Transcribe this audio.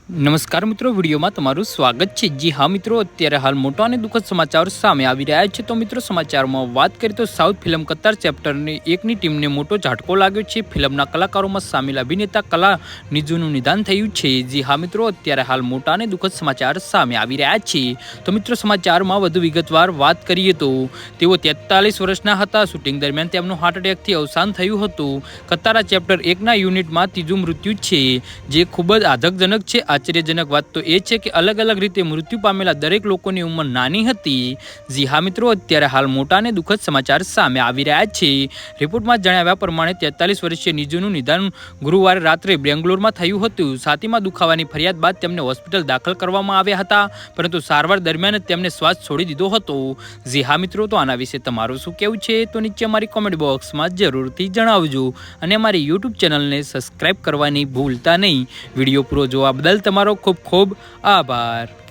નમસ્કાર મિત્રો, વિડીયોમાં તમારું સ્વાગત છે। જી હા મિત્રો, અત્યારે હાલ મોટા અને દુઃખદ સમાચાર સામે આવી રહ્યા છે। તો મિત્રો, સમાચારમાં વાત કરીએ તો સાઉથ ફિલ્મ કતાર ચેપ્ટરની 1ની ટીમને મોટો ઝાટકો લાગ્યો છે। ફિલ્મના કલાકારોમાં સામેલ અભિનેતા કલા નિજુનું નિદાન થયું છે। જી હા મિત્રો, અત્યારે હાલ મોટા અને દુઃખદ સમાચાર સામે આવી રહ્યા છે। તો મિત્રો, સમાચારમાં વધુ વિગતવાર વાત કરીએ તો તેઓ 43 વર્ષના હતા। શૂટિંગ દરમિયાન તેમનું હાર્ટ એટેકથી અવસાન થયું હતું। કતારા ચેપ્ટર 1ના યુનિટમાં ત્રીજું મૃત્યુ છે, જે ખૂબ જ આઘાતજનક છે। આશ્ચર્યજનક વાત તો એ છે કે અલગ અલગ રીતે મૃત્યુ પામેલા દરેક લોકોની ઉંમર નાની હતી। જી હા મિત્રો, અત્યારે હાલ મોટા અને દુઃખદ સમાચાર સામે આવી રહ્યા છે। રિપોર્ટમાં જણાવ્યા પ્રમાણે 43 વર્ષીય નિજુનું નિદાન ગુરુવારે રાત્રે બેંગ્લોરમાં થયું હતું। છાતીમાં દુખાવાની ફરિયાદ બાદ તેમને હોસ્પિટલ દાખલ કરવામાં આવ્યા હતા, પરંતુ સારવાર દરમિયાન તેમને શ્વાસ છોડી દીધો હતો। જી હા મિત્રો, તો આના વિશે તમારું શું કહેવું છે તો નીચે અમારી કોમેન્ટ બોક્સમાં જરૂરથી જણાવજો અને અમારી યુટ્યુબ ચેનલને સબસ્ક્રાઈબ કરવાની ભૂલતા નહીં। વિડીયો પૂરો જોવા બદલ તમારો ખૂબ ખૂબ આભાર।